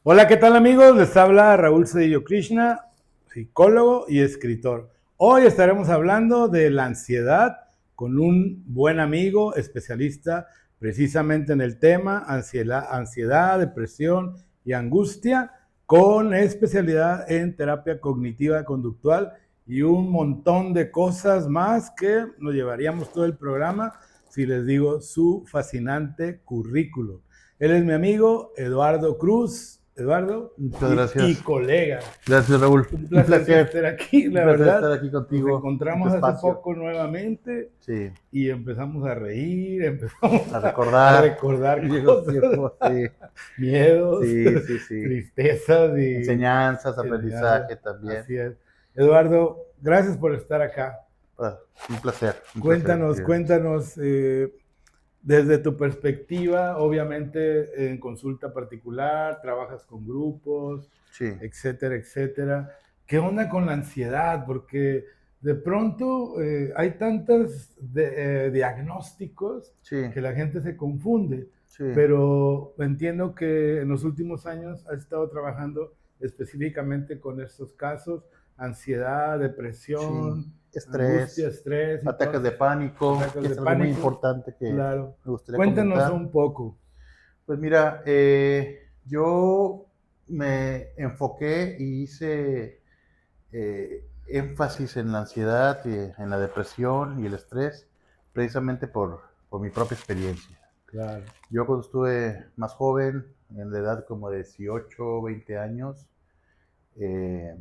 Hola, ¿qué tal amigos? Les habla Raúl Cedillo Krishna, psicólogo y escritor. Hoy estaremos hablando de la ansiedad con un buen amigo, especialista precisamente en el tema ansiedad, depresión y angustia, con especialidad en terapia cognitiva conductual y un montón de cosas más que nos llevaríamos todo el programa si les digo su fascinante currículum. Él es mi amigo Eduardo Cruz, Eduardo, Muchas y gracias. colega. Gracias, Raúl. Un Un placer que placer. estés aquí, Un la placer verdad. estar aquí Nos contigo en tu encontramos hace espacio. poco nuevamente Sí. y empezamos a reír, empezamos A a recordar recordar viejos cosas, tiempos. Sí. miedos, Sí, sí, sí. tristezas y Enseñanzas, enseñanzas. aprendizaje también. Así es. Eduardo, gracias por estar acá. Un placer, un placer. Cuéntanos, desde tu perspectiva, obviamente en consulta particular, trabajas con grupos, Sí, etcétera, etcétera. ¿Qué onda con la ansiedad? Porque de pronto hay tantos diagnósticos sí, que la gente se confunde, sí, pero entiendo que en los últimos años has estado trabajando específicamente con estos casos, ansiedad, sí. depresión, angustia, Estrés, estrés y ataques todos de pánico, ataques que de es algo muy pánico. importante que Claro. me gustaría Cuéntanos comentar. un poco. Pues mira, yo me enfoqué y hice énfasis en la ansiedad, y en la depresión y el estrés, precisamente por mi propia experiencia. Claro. Yo cuando estuve más joven, en la edad como de 18, 20 años, eh,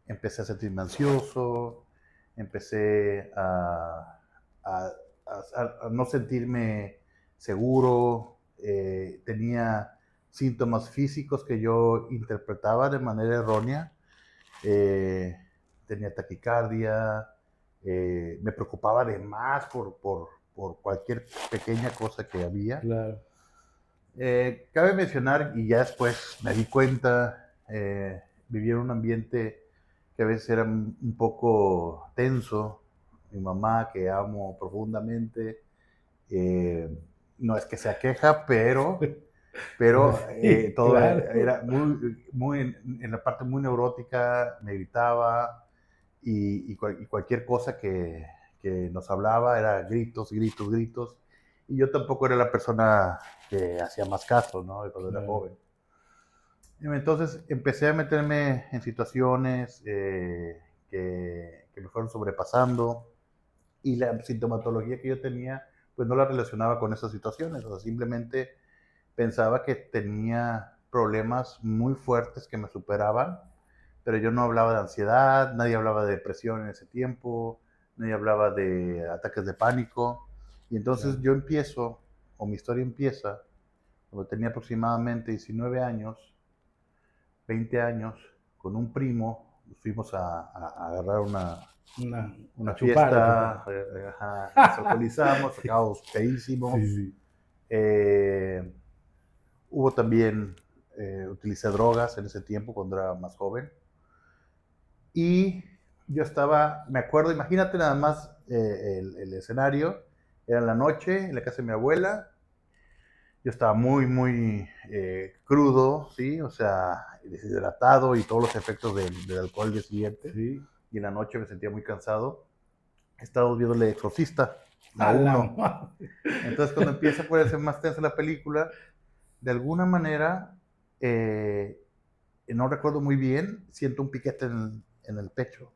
empecé a sentirme ansioso, empecé a, a no sentirme seguro, tenía síntomas físicos que yo interpretaba de manera errónea, eh, tenía taquicardia, me preocupaba de más por cualquier pequeña cosa que había. Claro. Cabe mencionar, y ya después me di cuenta, vivía en un ambiente que a veces era un poco tenso. Mi mamá, que amo profundamente, eh, no es que sea queja, pero Sí, todo claro. era muy en la parte muy neurótica, me gritaba y cualquier cosa que nos hablaba era gritos, gritos, gritos. Y yo tampoco era la persona que hacía más caso, ¿no? Cuando era Claro. joven. Entonces empecé a meterme en situaciones que me fueron sobrepasando y la sintomatología que yo tenía, pues no la relacionaba con esas situaciones. O sea, simplemente pensaba que tenía problemas muy fuertes que me superaban, pero yo no hablaba de ansiedad, nadie hablaba de depresión en ese tiempo, nadie hablaba de ataques de pánico. Y entonces Claro. yo empiezo, o mi historia empieza, cuando tenía aproximadamente 19 años, 20 años, con un primo, fuimos a agarrar A una chupar, a chupar. fiesta, nos alcoholizamos, Sí, acabamos feísimos. sí, sí. Eh, Hubo también, utilicé drogas en ese tiempo cuando era más joven. Y yo estaba, me acuerdo, imagínate nada más el escenario, era en la noche en la casa de mi abuela, yo estaba muy, muy crudo, ¿sí? O sea, deshidratado y todos los efectos del alcohol al día siguiente. Sí. Y en la noche me sentía muy cansado. Estábamos viendo El Exorcista, la A la uno. madre. Entonces, cuando empieza a ponerse más tensa la película, de alguna manera, no recuerdo muy bien, siento un piquete en el pecho.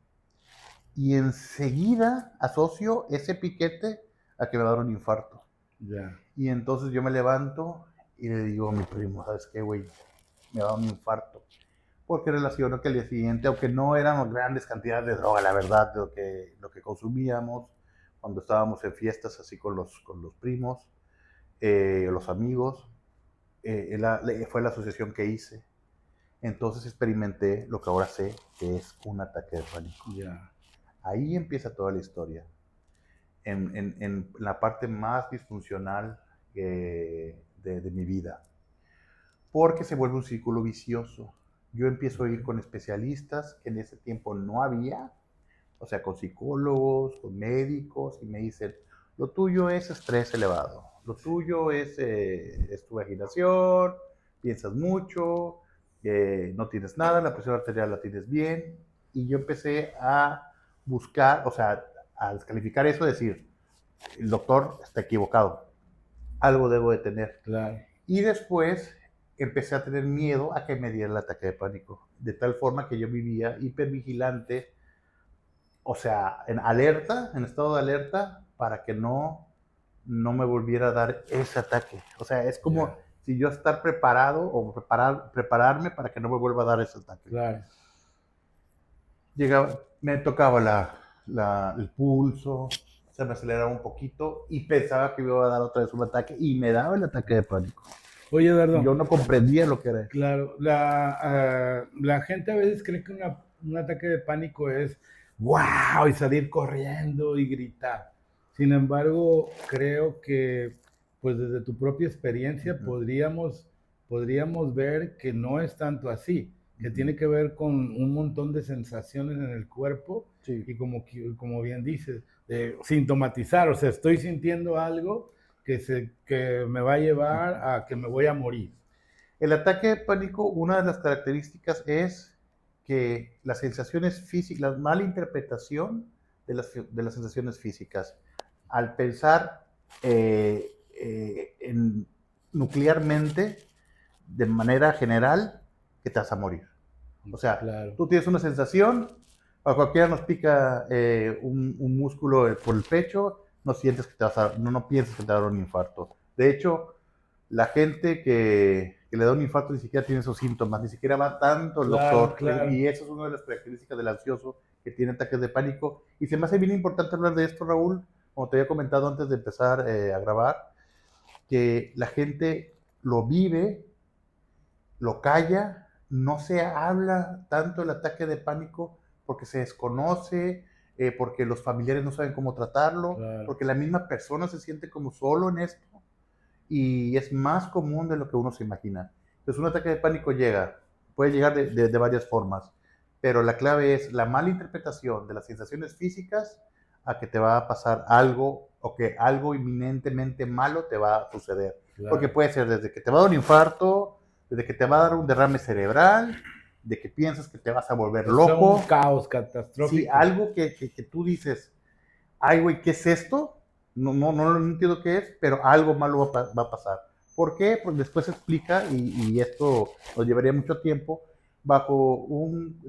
Y enseguida asocio ese piquete a que me va a dar un infarto. Ya. Y entonces yo me levanto y le digo a mi primo, ¿sabes qué, güey? Me va a dar un infarto. Porque relaciono que al día siguiente, aunque no eran grandes cantidades de droga, la verdad, de lo que consumíamos cuando estábamos en fiestas así con los primos, los amigos, fue la asociación que hice. Entonces experimenté lo que ahora sé que es un ataque de pánico. Ya. Ahí empieza toda la historia. En la parte más disfuncional de mi vida. Porque se vuelve un círculo vicioso. Yo empiezo a ir con especialistas que en ese tiempo no había, o sea, con psicólogos, con médicos, y me dicen, lo tuyo es estrés elevado, lo tuyo es tu agitación, piensas mucho, no tienes nada, la presión arterial la tienes bien. Y yo empecé a buscar, o sea, a descalificar eso, decir, el doctor está equivocado, algo debo de tener. Claro. Y después empecé a tener miedo a que me diera el ataque de pánico, de tal forma que yo vivía hipervigilante, o sea, en alerta, en estado de alerta, para que no me volviera a dar ese ataque. O sea, es como Ya. si yo estar preparado o prepararme para que no me vuelva a dar ese ataque. Claro. Llegaba, me tocaba el pulso, se me aceleraba un poquito y pensaba que me iba a dar otra vez un ataque y me daba el ataque de pánico. Oye, Eduardo. Yo no comprendía lo que era. Claro, la gente a veces cree que un ataque de pánico es wow y salir corriendo y gritar. Sin embargo, creo que pues desde tu propia experiencia podríamos ver que no es tanto así, que tiene que ver con un montón de sensaciones en el cuerpo Sí. y como bien dices, sintomatizar, o sea, estoy sintiendo algo que me va a llevar a que me voy a morir. El ataque de pánico, una de las características es que las sensaciones físicas, la mala interpretación de las sensaciones físicas, al pensar nuclearmente, de manera general, que te vas a morir. O sea, claro. Tú tienes una sensación, a cualquiera nos pica un músculo por el pecho, no piensas que te va a dar un infarto. De hecho, la gente que le da un infarto ni siquiera tiene esos síntomas, ni siquiera va tanto al doctor. Claro. Y eso es una de las características del ansioso, que tiene ataques de pánico. Y se me hace bien importante hablar de esto, Raúl, como te había comentado antes de empezar a grabar, que la gente lo vive, lo calla, no se habla tanto del ataque de pánico porque se desconoce, porque los familiares no saben cómo tratarlo, Claro. porque la misma persona se siente como solo en esto y es más común de lo que uno se imagina. Entonces un ataque de pánico puede llegar de varias formas, pero la clave es la mala interpretación de las sensaciones físicas a que te va a pasar algo o que algo inminentemente malo te va a suceder. Claro. Porque puede ser desde que te va a dar un infarto, desde que te va a dar un derrame cerebral, de que piensas que te vas a volver loco. Un caos catastrófico. Sí, algo que tú dices, ay, güey, ¿qué es esto? No entiendo qué es, pero algo malo va a pasar. ¿Por qué? Pues después se explica, y esto nos llevaría mucho tiempo, bajo un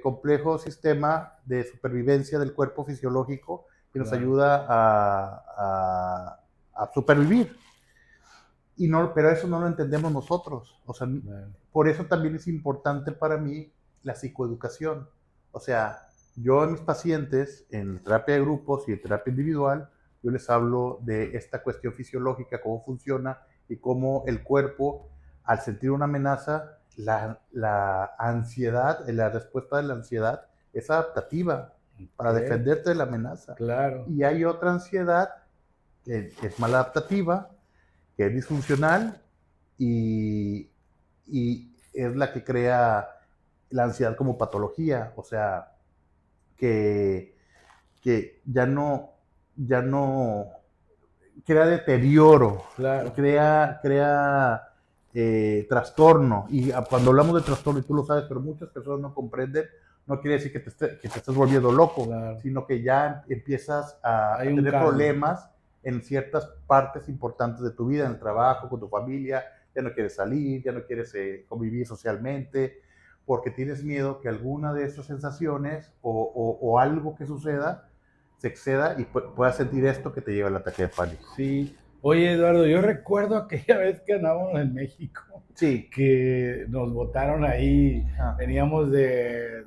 complejo sistema de supervivencia del cuerpo fisiológico que nos ayuda a supervivir. Pero eso no lo entendemos nosotros. O sea, por eso también es importante para mí la psicoeducación. O sea, yo a mis pacientes, en terapia de grupos y en terapia individual, yo les hablo de esta cuestión fisiológica, cómo funciona y cómo el cuerpo, al sentir una amenaza, la ansiedad, la respuesta de la ansiedad es adaptativa para defenderte de la amenaza. Claro. Y hay otra ansiedad que es maladaptativa, que es disfuncional y es la que crea la ansiedad como patología, o sea, que ya no crea deterioro, claro. crea trastorno. Y cuando hablamos de trastorno, y tú lo sabes, pero muchas personas no comprenden, no quiere decir que te estés volviendo loco, claro. Sino que ya empiezas a tener problemas en ciertas partes importantes de tu vida, en el trabajo, con tu familia, ya no quieres salir, ya no quieres convivir socialmente, porque tienes miedo que alguna de esas sensaciones o algo que suceda se exceda y puedas sentir esto que te lleva al ataque de pánico. Sí. Oye, Eduardo, yo recuerdo aquella vez que andábamos en México, sí, que nos botaron ahí, veníamos de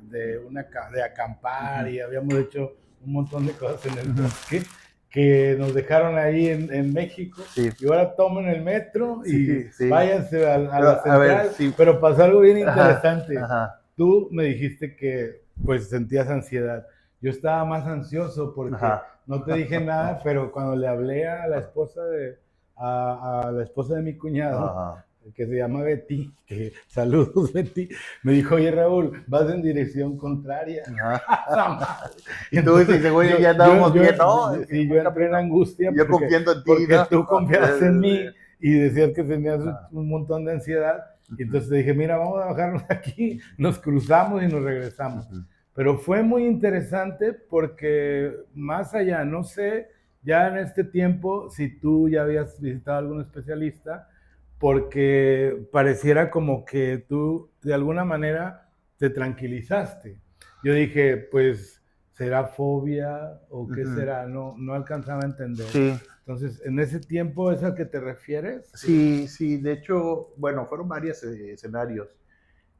acampar y habíamos hecho un montón de cosas en el bosque, que nos dejaron ahí en México, y ahora tomen el metro y váyanse a la central, pero pasó algo bien interesante. Tú me dijiste que pues sentías ansiedad. Yo estaba más ansioso porque no te dije nada, pero cuando le hablé a la esposa de mi cuñado, que se llama Betty, que saludos Betty, me dijo, oye Raúl, vas en dirección contraria. Y tú dices, güey, ya estábamos bien, ¿no? Sí, yo entré en angustia yo confiando en ti, porque tú confiabas en mí y decías que tenías un montón de ansiedad, Y entonces dije, mira, vamos a bajarnos aquí, nos cruzamos y nos regresamos. Ujú. Pero fue muy interesante porque más allá, no sé, ya en este tiempo, si tú ya habías visitado a algún especialista, porque pareciera como que tú de alguna manera te tranquilizaste. Yo dije, pues, ¿será fobia o qué Ujú. será? No, no alcanzaba a entender. Sí, Entonces, ¿en ese tiempo es al que te refieres? sí, sí, de hecho, bueno, fueron varios escenarios.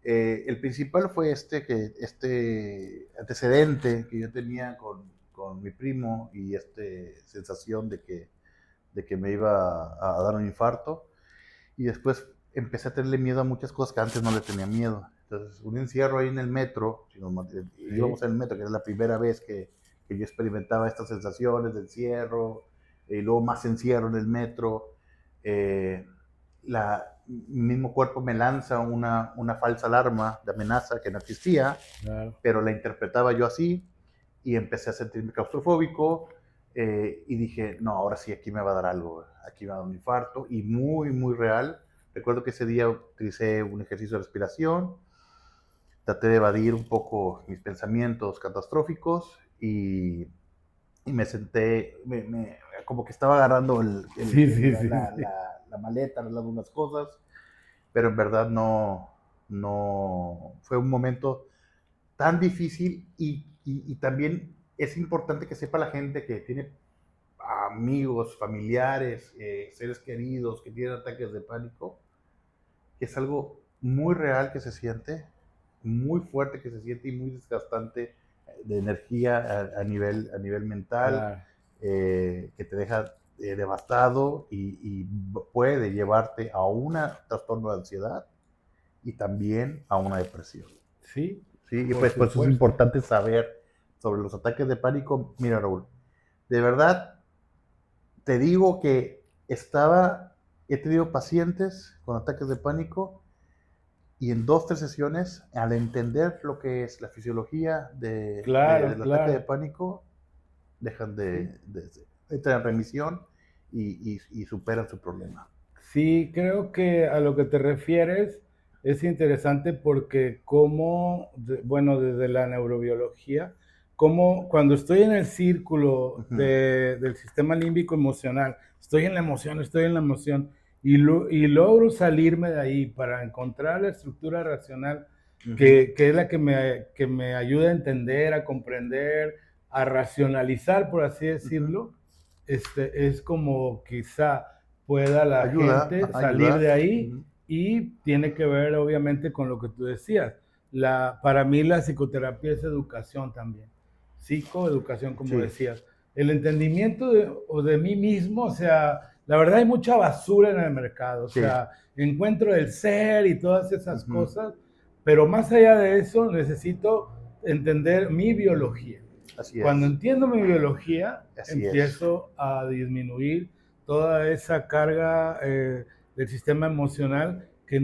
El principal fue este antecedente que yo tenía con mi primo y esta sensación de que me iba a dar un infarto. Y después empecé a tenerle miedo a muchas cosas que antes no le tenía miedo. Entonces, un encierro ahí en el metro, si íbamos Sí, en el metro, que era la primera vez que yo experimentaba estas sensaciones de encierro, y luego más encierro en el metro. Eh, Mi mismo cuerpo me lanza una falsa alarma de amenaza que no existía, claro. pero la interpretaba yo así y empecé a sentirme claustrofóbico y dije, no, ahora sí, aquí me va a dar algo, aquí me va a dar un infarto y muy, muy real. Recuerdo que ese día utilicé un ejercicio de respiración, traté de evadir un poco mis pensamientos catastróficos y me senté, como que estaba agarrando Sí, sí, sí, sí. la maleta, arreglando unas cosas, pero en verdad no, fue un momento tan difícil y también es importante que sepa la gente que tiene amigos, familiares, seres queridos que tienen ataques de pánico, que es algo muy real que se siente, muy fuerte que se siente y muy desgastante de energía a nivel mental, Claro. que te deja devastado y puede llevarte a un trastorno de ansiedad y también a una depresión. Sí, ¿Sí? Y por pues eso es supuesto. importante saber sobre los ataques de pánico. Mira, Raúl, de verdad te digo que he tenido pacientes con ataques de pánico y en 2, 3 sesiones, al entender lo que es la fisiología Claro, del ataque de claro. pánico, dejan Sí. entran en remisión y superan su problema. Sí, creo que a lo que te refieres es interesante porque como, bueno, desde la neurobiología, como cuando estoy en el círculo Ujú, del sistema límbico emocional, estoy en la emoción y logro salirme de ahí para encontrar la estructura racional ujú, que es la que me ayuda a entender, a comprender, a racionalizar, por así ujú. decirlo, es como quizá pueda la Ayuda, gente ajá, salir ayudar. de ahí Ujú. y tiene que ver obviamente con lo que tú decías. Para mí la psicoterapia es educación también, psicoeducación como Sí, decías. El entendimiento de mí mismo, o sea, la verdad hay mucha basura en el mercado, o sí. sea, encuentro el ser y todas esas Ujú. cosas, pero más allá de eso necesito entender mi biología. Así Cuando es, entiendo mi biología, así es. empiezo a disminuir toda esa carga del sistema emocional que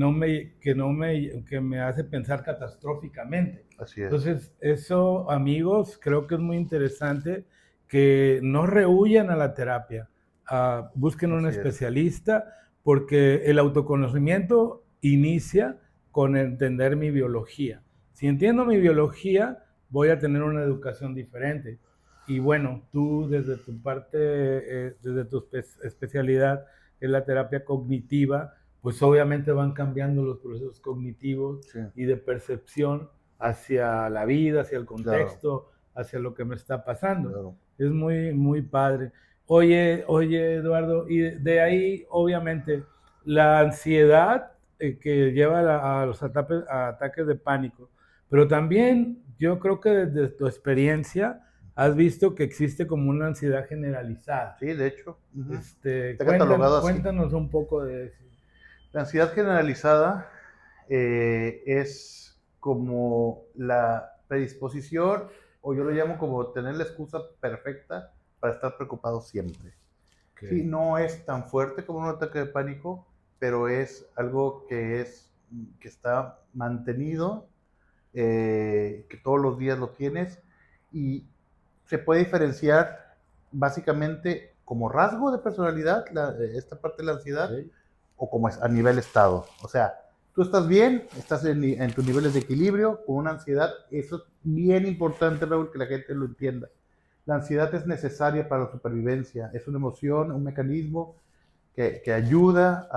me hace pensar catastróficamente. Así es. Entonces, eso, amigos, creo que es muy interesante que no rehuyan a la terapia, busquen un Así es. especialista, porque el autoconocimiento inicia con entender mi biología. Si entiendo mi biología, voy a tener una educación diferente. Y bueno, tú desde tu parte, desde tu especialidad, que es la terapia cognitiva, pues obviamente van cambiando los procesos cognitivos Sí, y de percepción hacia la vida, hacia el claro, contexto, hacia lo que me está pasando. claro. Es muy, muy padre. Oye, Eduardo, y de ahí, obviamente, la ansiedad que lleva a los ataques de pánico, pero también yo creo que desde tu experiencia has visto que existe como una ansiedad generalizada. Sí, de hecho, ujú. Está Cuéntanos, catalogado así. cuéntanos un poco de eso. La ansiedad generalizada es como la predisposición, o yo lo llamo como tener la excusa perfecta para estar preocupado siempre. Sí, Okay. no es tan fuerte como un ataque de pánico, pero es algo que está mantenido, que todos los días lo tienes y se puede diferenciar básicamente como rasgo de personalidad, esta parte de la ansiedad, Okay. o como es a nivel estado. O sea, tú estás bien, estás en tus niveles de equilibrio, con una ansiedad. Eso es bien importante, Raúl, que la gente lo entienda. La ansiedad es necesaria para la supervivencia, es una emoción, un mecanismo que ayuda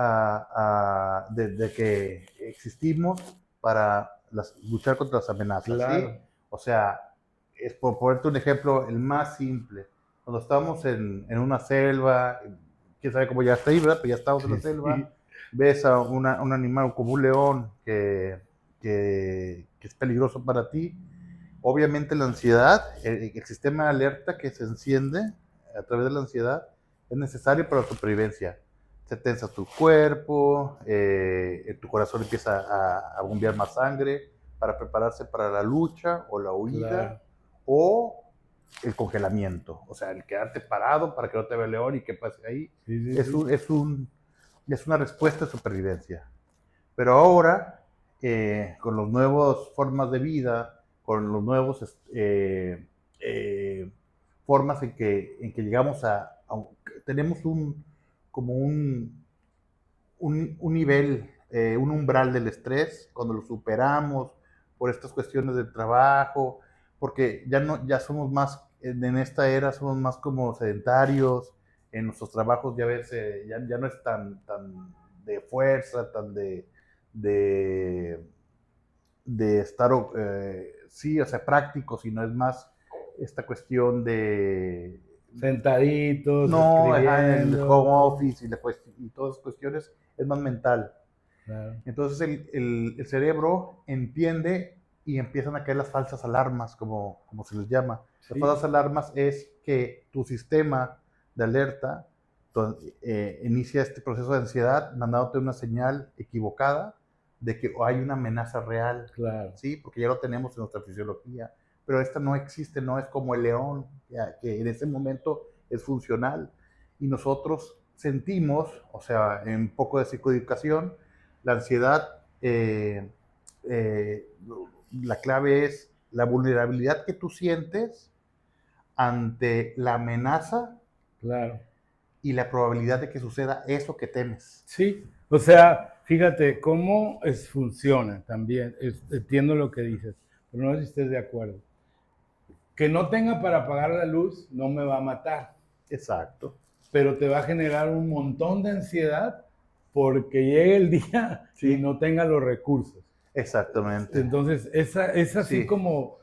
desde que existimos para luchar contra las amenazas, Claro. ¿sí? O sea, es por ponerte un ejemplo, el más simple. Cuando estamos en una selva, quién sabe cómo ya está ahí, ¿verdad? Pero ya estamos en la Sí, selva, sí. ves a un animal como un león que es peligroso para ti. Obviamente la ansiedad, el sistema de alerta que se enciende a través de la ansiedad es necesario para la supervivencia. Se tensa tu cuerpo, tu corazón empieza a bombear más sangre para prepararse para la lucha o la huida Claro. o el congelamiento, o sea, el quedarte parado para que no te vea el león y que pase ahí, Sí, sí, es, sí. es una respuesta de supervivencia. Pero ahora, con las nuevas formas de vida, con los nuevos formas en que llegamos tenemos como un nivel, un umbral del estrés, cuando lo superamos por estas cuestiones del trabajo, porque ya no, ya somos más, en esta era somos más como sedentarios, en nuestros trabajos ya ves, ya no es tan de fuerza, tan de, de estar, sí, o sea, práctico, sino es más esta cuestión de Sentaditos, no, ajá, en el home escribiendo. office y todas esas cuestiones es más mental. Claro. Entonces el cerebro entiende y empiezan a caer las falsas alarmas, como se les llama. Las Sí, falsas alarmas es que tu sistema de alerta inicia este proceso de ansiedad mandándote una señal equivocada de que hay una amenaza real, claro. ¿sí? Porque ya lo tenemos en nuestra fisiología, pero esta no existe, no es como el león, que en ese momento es funcional. Y nosotros sentimos, o sea, en un poco de psicoeducación, la ansiedad, eh, la clave es la vulnerabilidad que tú sientes ante la amenaza Claro. y la probabilidad de que suceda eso que temes. Sí, o sea, fíjate cómo funciona también. Entiendo lo que dices, pero no sé si estés de acuerdo. Que no tenga para pagar la luz no me va a matar, Exacto. pero te va a generar un montón de ansiedad porque llegue el día y Sí, no tenga los recursos. exactamente. Entonces, es así Sí, como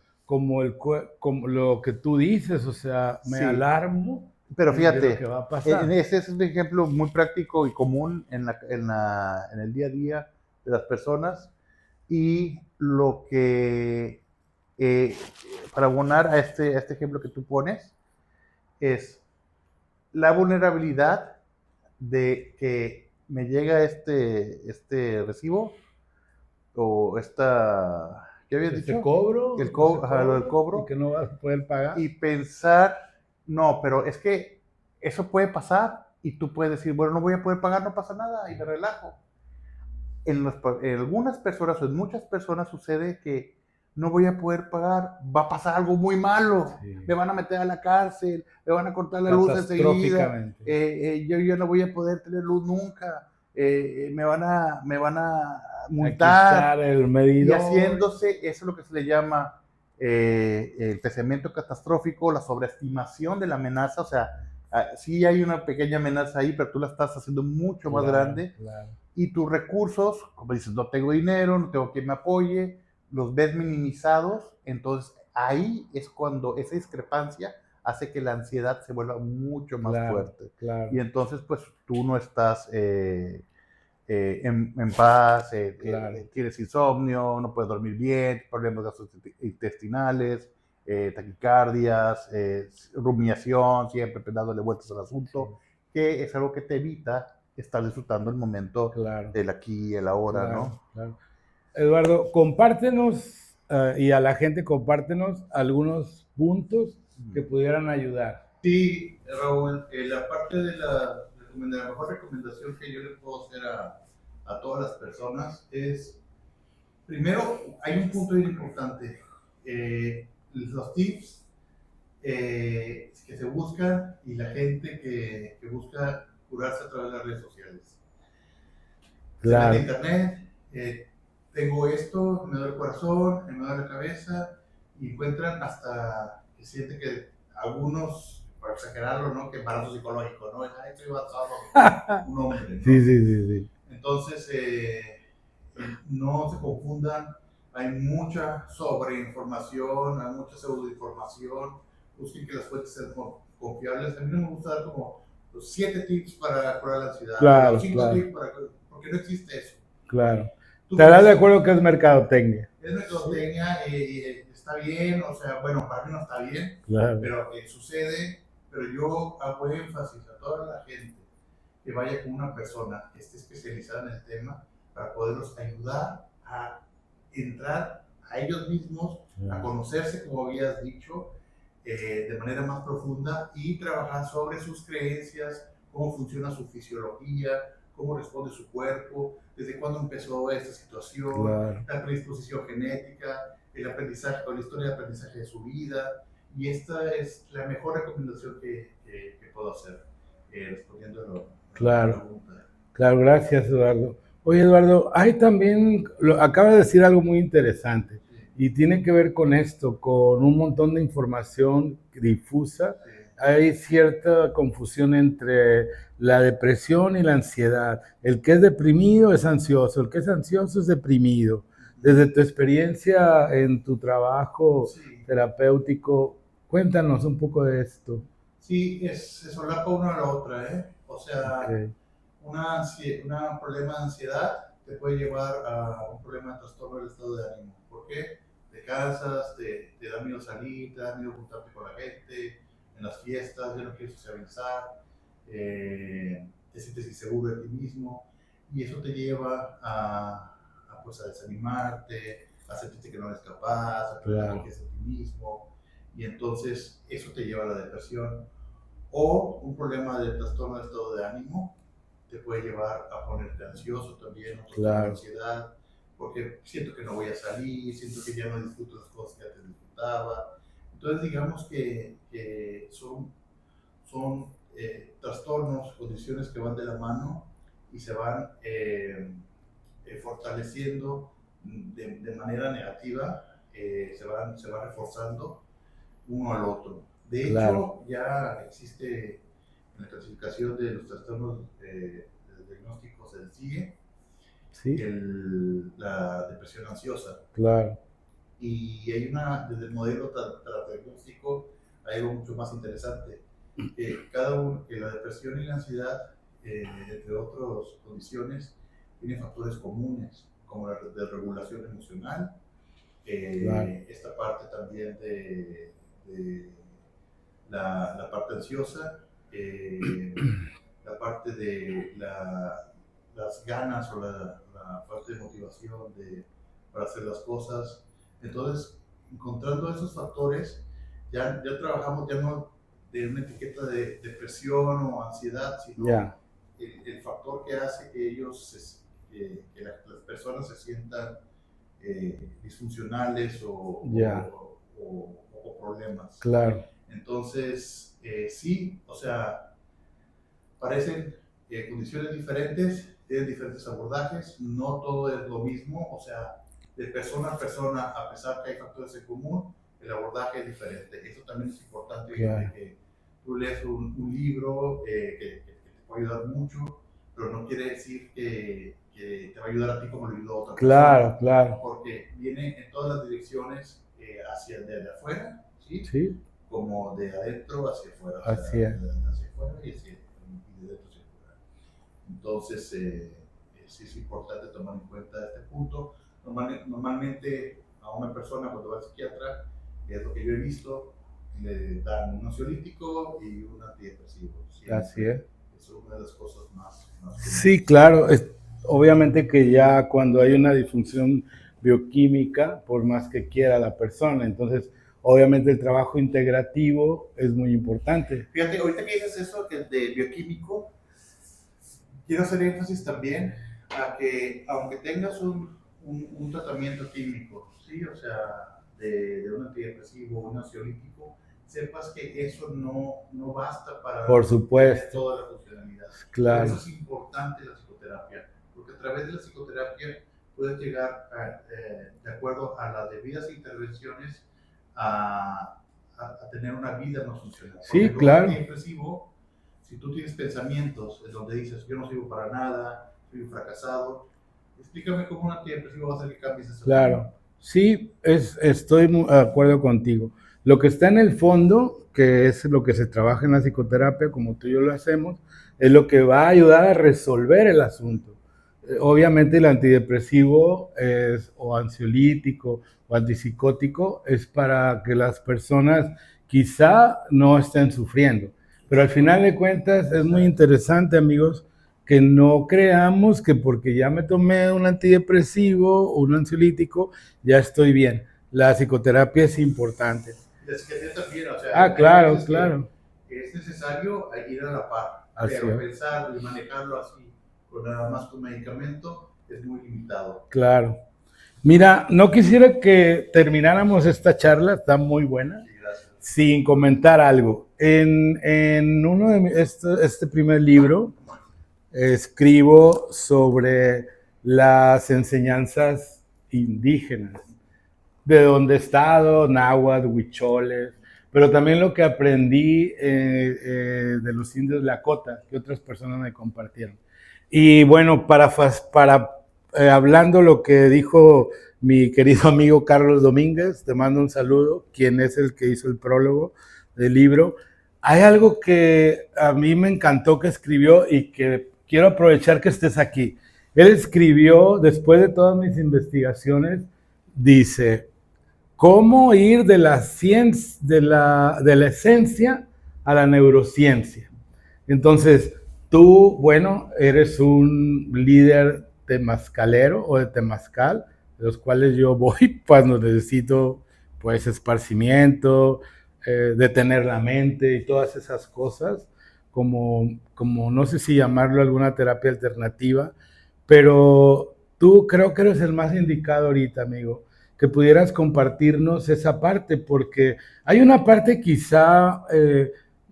lo que tú dices, o sea, me sí. alarmo Pero de lo que fíjate, va a pasar. ese es un ejemplo muy práctico y común en el día a día de las personas y lo que, eh, para abonar a este ejemplo que tú pones, es la vulnerabilidad de que me llega este recibo o ¿qué habías Ese dicho? cobro, ese Ajá, lo del cobro y cobro que no vas a poder pagar. y pensar, no, pero es que eso puede pasar y tú puedes decir, bueno, no voy a poder pagar, no pasa nada y me relajo. En algunas personas o en muchas personas sucede que no voy a poder pagar, va a pasar algo muy malo, Sí, me van a meter a la cárcel, me van a cortar la luz enseguida, catastróficamente. yo ya no voy a poder tener luz nunca, me van a A quitar multar, el y medidor. haciéndose, eso es lo que se le llama el pensamiento catastrófico, la sobreestimación de la amenaza, o sea, sí hay una pequeña amenaza ahí, pero tú la estás haciendo mucho más Claro, grande claro. y tus recursos, como dices, no tengo dinero, no tengo quien me apoye, los ves minimizados, entonces ahí es cuando esa discrepancia hace que la ansiedad se vuelva mucho más Claro, fuerte. claro, Y entonces, pues tú no estás en paz, claro. tienes insomnio, no puedes dormir bien, problemas gastrointestinales, taquicardias, rumiación, siempre dándole vueltas al asunto, Sí, que es algo que te evita estar disfrutando el momento claro, del aquí y el ahora, claro, ¿no? claro. Eduardo, compártenos y a la gente compártenos algunos puntos que pudieran ayudar. Sí, Raúl, la parte de la mejor recomendación que yo le puedo hacer a todas las personas es, primero, hay un punto bien importante. Los tips que se buscan y la gente que busca curarse a través de las redes sociales. Se mete a Claro, internet, tengo esto, me duele el corazón, me duele la cabeza, y encuentran hasta que siente que algunos, por exagerarlo, ¿no? Que embarazo psicológico, ¿no? Ay, estoy embarazado, un hombre, ¿no? Sí, sí, sí, sí. Entonces, no se confundan, hay mucha sobreinformación, hay mucha pseudoinformación, busquen que las fuentes sean confiables. A mí no me gusta dar como los 7 tips para curar la ansiedad, Claro, los 5 claro, tips para, porque no existe eso. claro. Tú ¿Estarás de puedes, acuerdo que es mercadotecnia? es mercadotecnia, está bien, o sea, bueno, para mí no está bien, Claro, pero sucede, pero yo hago énfasis a toda la gente que vaya con una persona que esté especializada en el tema para poderlos ayudar a entrar a ellos mismos, a conocerse, como habías dicho, de manera más profunda y trabajar sobre sus creencias, cómo funciona su fisiología, cómo responde su cuerpo, desde cuándo empezó esta situación, claro. la predisposición genética, el aprendizaje o la historia de aprendizaje de su vida. Y esta es la mejor recomendación que puedo hacer, respondiendo a la Claro, pregunta. claro, gracias Eduardo. Oye Eduardo, hay también, acaba de decir algo muy interesante Sí, y tiene que ver con esto, con un montón de información difusa. sí, Hay cierta confusión entre la depresión y la ansiedad. El que es deprimido es ansioso, el que es ansioso es deprimido. Desde tu experiencia en tu trabajo sí, terapéutico, cuéntanos un poco de esto. sí, se solapa una a la otra, ¿eh? O sea, Ok, un problema de ansiedad te puede llevar a un problema de trastorno del estado de ánimo. ¿Por qué? Te cansas, te da miedo salir, te da miedo juntarte con la gente, en las fiestas, ya no quieres socializar, te sientes inseguro de ti mismo, y eso te lleva pues, a desanimarte, a sentirte que no eres capaz, a perder la claro, confianza en ti mismo, y entonces eso te lleva a la depresión. O un problema de trastorno de estado de ánimo te puede llevar a ponerte ansioso también, un trastorno de claro, ansiedad, porque siento que no voy a salir, siento que ya no disfruto las cosas que antes disfrutaba. Entonces digamos que son trastornos, condiciones que van de la mano y se van fortaleciendo de manera negativa, se va reforzando uno al otro. De claro. hecho, ya existe en la clasificación de los trastornos diagnósticos del CIE Sí, la depresión ansiosa. claro, Y hay desde el modelo diagnóstico, hay algo mucho más interesante. Que la depresión y la ansiedad, entre otras condiciones, tienen factores comunes, como la desregulación emocional, claro, esta parte también de la parte ansiosa, la parte de las ganas o la falta de motivación para hacer las cosas. Entonces, encontrando esos factores, ya trabajamos ya no de una etiqueta de depresión o ansiedad, sino ya, el factor que hace que que las personas se sientan disfuncionales ya, o problemas. claro, Entonces, sí, o sea, parecen condiciones diferentes, tienen diferentes abordajes, no todo es lo mismo, o sea, de persona a persona, a pesar que hay factores en común, el abordaje es diferente. Eso también es importante, claro, que tú lees un libro que te puede ayudar mucho, pero no quiere decir que te va a ayudar a ti como le ayudó a otra claro, persona, claro, porque viene en todas las direcciones hacia de afuera, ¿sí? sí, Como de adentro hacia afuera, o sea, así es. hacia afuera y de dentro hacia afuera. Entonces, sí es importante tomar en cuenta este punto. Normalmente a una persona cuando va al psiquiatra, que es lo que yo he visto, le dan un ansiolítico y un antidepresivo. Así Siempre es. es una de las cosas más Sí, comunes. claro, obviamente que ya cuando hay una disfunción bioquímica, por más que quiera la persona, entonces obviamente el trabajo integrativo es muy importante. Fíjate, ahorita que dices eso que de bioquímico, quiero hacer énfasis también a que aunque tengas un tratamiento químico, ¿sí? O sea, de un antidepresivo, un ansiolítico, sepas que eso no basta Por para tener supuesto, toda la funcionalidad. Por eso claro, es importante la psicoterapia, porque a través de la psicoterapia puedes llegar, de acuerdo a las debidas intervenciones, a tener una vida más funcional. Por Sí, ejemplo, un claro, antidepresivo, si tú tienes pensamientos en donde dices, yo no sirvo para nada, soy un fracasado, explícame cómo un antidepresivo va a hacer que cambies esa claro. forma. Sí, estoy de acuerdo contigo. Lo que está en el fondo, que es lo que se trabaja en la psicoterapia, como tú y yo lo hacemos, es lo que va a ayudar a resolver el asunto. Obviamente el antidepresivo es, o ansiolítico o antipsicótico es para que las personas quizá no estén sufriendo. Pero al final de cuentas es muy interesante, amigos, que no creamos que porque ya me tomé un antidepresivo o un ansiolítico, ya estoy bien. La psicoterapia es importante. La psiquiatría también, o sea, Ah, hay claro, veces claro. que es necesario ir a la par, Así pero es. pensar y manejarlo así, con nada más con medicamento, es muy limitado. Claro. Mira, no quisiera que termináramos esta charla, está muy buena, Sí, gracias. sin comentar algo. En uno de este primer libro, escribo sobre las enseñanzas indígenas, de donde he estado, náhuatl, huicholes, pero también lo que aprendí de los indios Lakota, que otras personas me compartieron. Y bueno, hablando lo que dijo mi querido amigo Carlos Domínguez, te mando un saludo, quien es el que hizo el prólogo del libro. Hay algo que a mí me encantó que escribió y que quiero aprovechar que estés aquí. Él escribió, después de todas mis investigaciones, dice, ¿cómo ir de la ciencia, de la esencia a la neurociencia? Entonces, tú, bueno, eres un líder temazcalero o de temazcal, de los cuales yo voy cuando necesito, pues, esparcimiento, detener la mente y todas esas cosas, como no sé si llamarlo alguna terapia alternativa, pero tú creo que eres el más indicado ahorita, amigo, que pudieras compartirnos esa parte, porque hay una parte quizá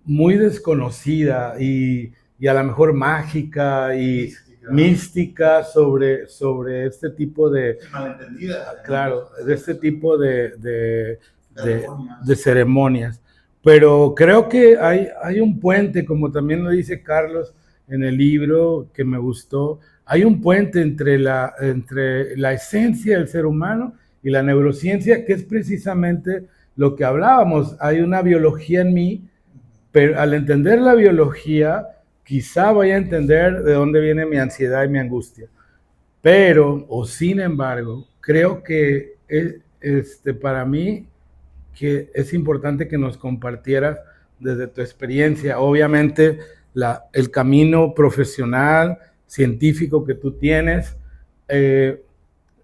muy desconocida y a lo mejor mágica y mística sobre este tipo de, Malentendida. claro, de este tipo de ceremonias. Pero creo que hay un puente, como también lo dice Carlos en el libro que me gustó, hay un puente entre la esencia del ser humano y la neurociencia, que es precisamente lo que hablábamos. Hay una biología en mí, pero al entender la biología, quizá vaya a entender de dónde viene mi ansiedad y mi angustia. Pero, o sin embargo, creo que para mí que es importante que nos compartieras desde tu experiencia. Obviamente, el camino profesional, científico que tú tienes, eh,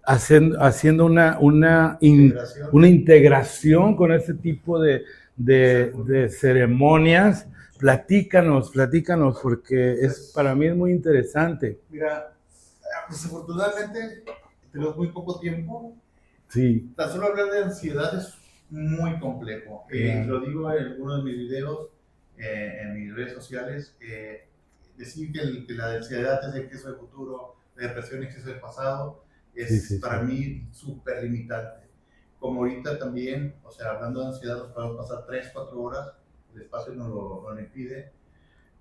haciendo una integración con este tipo de ceremonias. Platícanos, porque para mí es muy interesante. Mira, desafortunadamente tenemos muy poco tiempo. Sí. Tan solo hablar de ansiedad es muy complejo. Claro. Lo digo en algunos de mis videos, en mis redes sociales. Decir que la ansiedad es exceso de futuro, la depresión es exceso de pasado, es para mí súper limitante. Como ahorita también, o sea, hablando de ansiedad, nos podemos pasar 3, 4 horas, el espacio nos lo impide.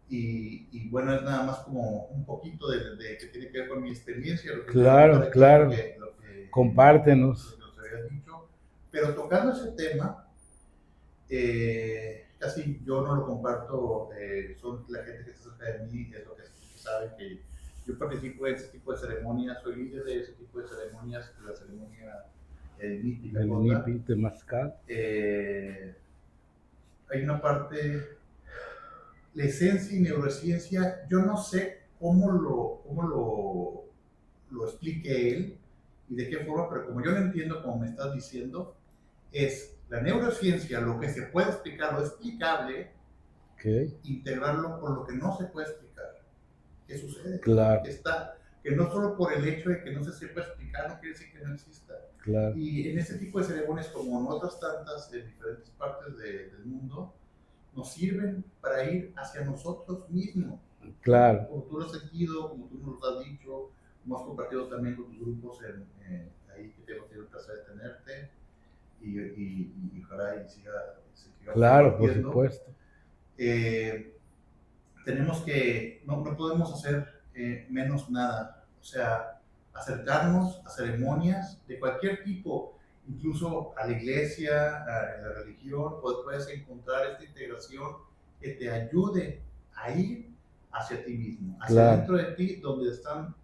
Y bueno, es nada más como un poquito de que tiene que ver con mi experiencia. Lo que claro, claro. Compártenos. Lo que nos habías dicho. Pero tocando ese tema, casi yo no lo comparto, son la gente que está cerca de mí, es lo que saben que yo participo en ese tipo de ceremonias, soy líder de ese tipo de ceremonias, de la ceremonia mítica. El NIPI, Temazcal. Hay una parte, la esencia y neurociencia, yo no sé cómo lo explique él y de qué forma, pero como yo lo entiendo, como me estás diciendo, es la neurociencia, lo que se puede explicar, lo explicable, integrarlo con lo que no se puede explicar. ¿Qué sucede? Claro. Que no solo por el hecho de que no se sepa explicar, no quiere decir que no exista. Claro. Y en este tipo de ceremonias, como en otras tantas en diferentes partes del mundo, nos sirven para ir hacia nosotros mismos. Claro. Como tú lo has sentido, como tú nos lo has dicho, hemos compartido también con tus grupos ahí que tengo el placer de tenerte y ojalá y siga Claro, por compartiendo. supuesto. Tenemos que, no podemos hacer menos nada, o sea, acercarnos a ceremonias de cualquier tipo, incluso a la iglesia, a la religión, puedes encontrar esta integración que te ayude a ir hacia ti mismo, hacia Claro. dentro de ti, donde están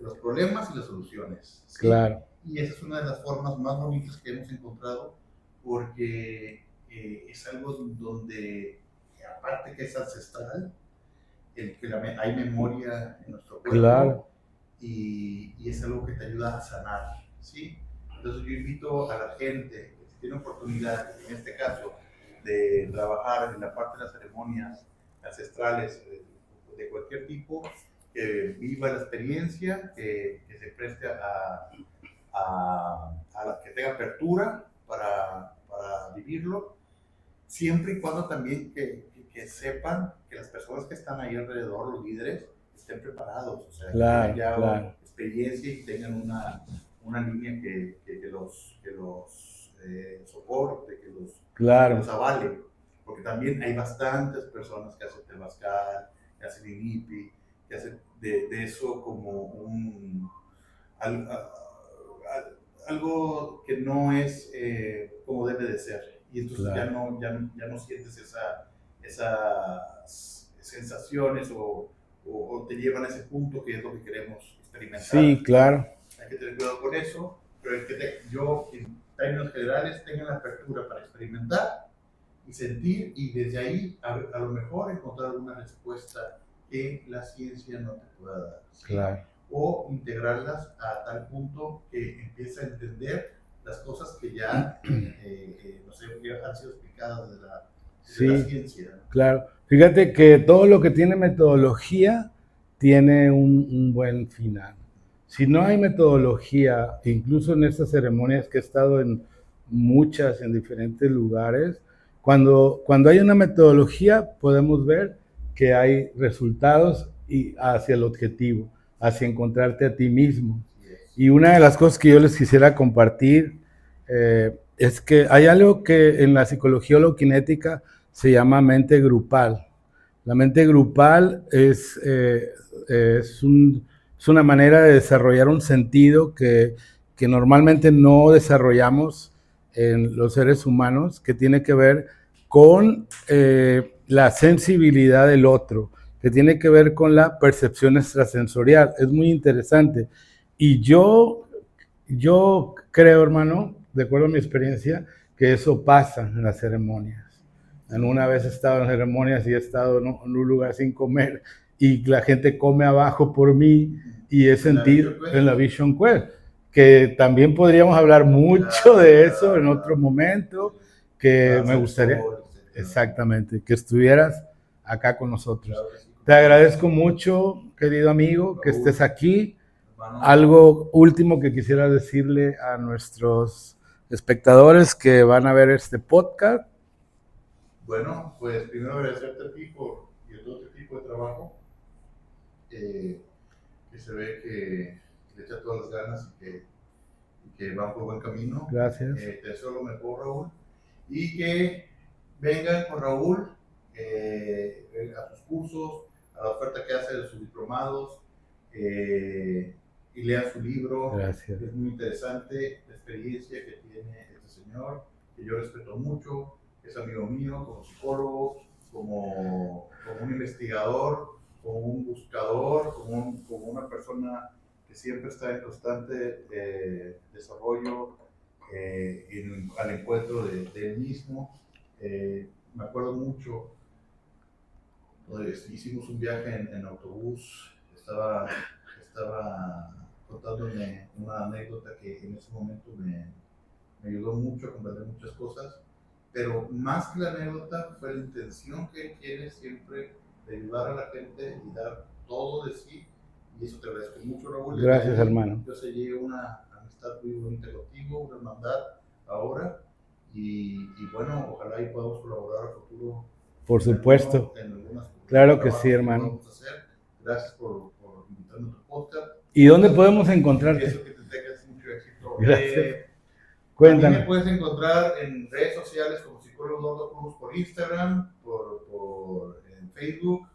los problemas y las soluciones. ¿Sí? Claro. Y esa es una de las formas más bonitas que hemos encontrado, porque es algo donde, aparte que es ancestral, hay memoria en nuestro cuerpo, Claro. y es algo que te ayuda a sanar, ¿sí? Entonces yo invito a la gente que si tiene oportunidad, en este caso, de trabajar en la parte de las ceremonias ancestrales de cualquier tipo, que viva la experiencia, que se preste que tenga apertura para vivirlo, siempre y cuando también que sepan que las personas que están ahí alrededor, los líderes, estén preparados, o sea, Claro, que tengan ya claro. experiencia y tengan una línea que los soporte, que Claro. los avale, porque también hay bastantes personas que hacen temazcal, que hacen inipi, que hacen de eso como algo que no es como debe de ser. Y entonces Claro. ya no sientes esas sensaciones o te llevan a ese punto que es lo que queremos experimentar. Sí, claro. Hay que tener cuidado con eso, pero es que yo, en términos generales, tenga la apertura para experimentar y sentir, y desde ahí a lo mejor encontrar alguna respuesta que la ciencia no te pueda dar. ¿Sí? Claro. O integrarlas a tal punto que empieza a entender las cosas que ya no sé, han sido explicadas desde la ciencia. Claro. Fíjate que todo lo que tiene metodología tiene un buen final. Si no hay metodología, incluso en estas ceremonias que he estado en muchas, en diferentes lugares, cuando hay una metodología podemos ver que hay resultados y hacia el objetivo, hacia encontrarte a ti mismo. Y una de las cosas que yo les quisiera compartir es que hay algo que en la psicología holokinética se llama mente grupal. La mente grupal es una manera de desarrollar un sentido que normalmente no desarrollamos en los seres humanos, que tiene que ver con la sensibilidad del otro, que tiene que ver con la percepción extrasensorial. Es muy interesante. Y yo creo, hermano, de acuerdo a mi experiencia, que eso pasa en las ceremonias. Una vez he estado en ceremonias y he estado en un lugar sin comer y la gente come abajo por mí y he sentido en la Vision Quest, que también podríamos hablar mucho de eso en otro momento, que me gustaría, exactamente, que estuvieras acá con nosotros. Te agradezco mucho, querido amigo, que estés aquí. Algo último que quisiera decirle a nuestros espectadores que van a ver este podcast. Bueno, pues primero agradecerte a ti por todo este tipo de trabajo, que se ve que le echa todas las ganas y que va por buen camino. Gracias. Te deseo lo mejor, Raúl, y que vengan con Raúl a sus cursos, a la oferta que hace de sus diplomados, y lean su libro. Gracias. Es muy interesante la experiencia que tiene este señor, que yo respeto mucho. Es amigo mío como psicólogo, como un investigador, como un buscador, como una persona que siempre está en constante desarrollo, al encuentro de él mismo. Me acuerdo mucho, hicimos un viaje en autobús, estaba contándome una anécdota que en ese momento me ayudó mucho a comprender muchas cosas. Pero más que la anécdota fue la intención que él tiene siempre de ayudar a la gente y dar todo de sí, y eso te agradezco mucho, Raúl. Gracias, hermano. Yo sellé una amistad muy bonita contigo, una hermandad ahora, y bueno, ojalá y podamos colaborar a futuro. Por supuesto. En algunas claro que sí, hermano. Gracias por invitarme a tu podcast, ¿Y dónde podemos encontrarte? Eso, que te tengas mucho éxito. Gracias. A mí me Cuéntanos. puedes encontrar en redes sociales como psicólogo Eduardo Cruz por Instagram, en Facebook,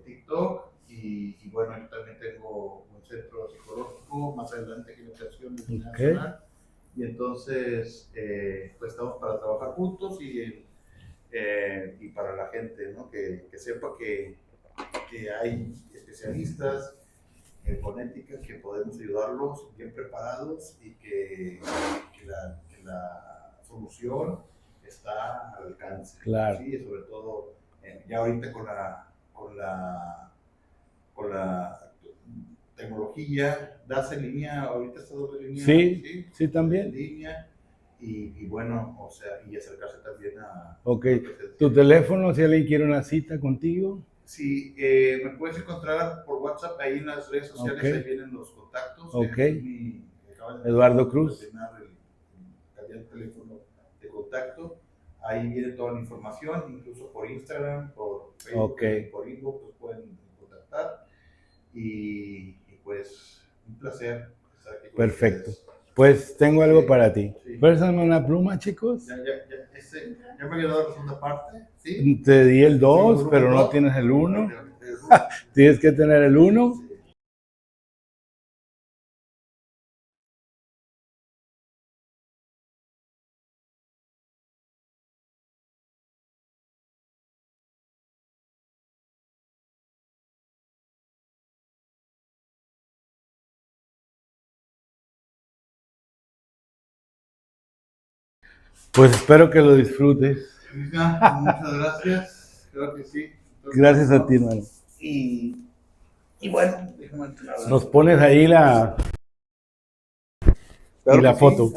TikTok y bueno, yo también tengo un centro psicológico más adelante que la creación de Unidad Ok. Nacional y entonces pues estamos para trabajar juntos y para la gente, ¿no? que sepa que hay especialistas con ética que podemos ayudarlos bien preparados y que la solución está al alcance. Claro. ¿Sí? Sobre todo ya ahorita con la tecnología, das en línea, ahorita está dando en línea. Sí, sí, también. En línea y bueno, o sea, y acercarse también a... Ok. ¿Tu teléfono, si alguien quiere una cita contigo? Sí, me puedes encontrar por WhatsApp, ahí en las redes sociales, Okay. ahí vienen los contactos. Ok. Eduardo Cruz. El teléfono de contacto, ahí viene toda la información, incluso por Instagram, por Facebook, por inbox, pues pueden contactar. Y pues, un placer estar aquí con Perfecto. ustedes. Pues tengo algo para ti. Sí. Préstame una pluma, chicos. Ya me había dado la segunda parte, ¿sí? Te di el 2, pero no tienes el 1. Tienes que tener el 1. Pues espero que lo disfrutes. Muchas gracias. Creo que sí. Gracias a ti, hermano. Y bueno, déjame Nos pones ahí la foto. Sí,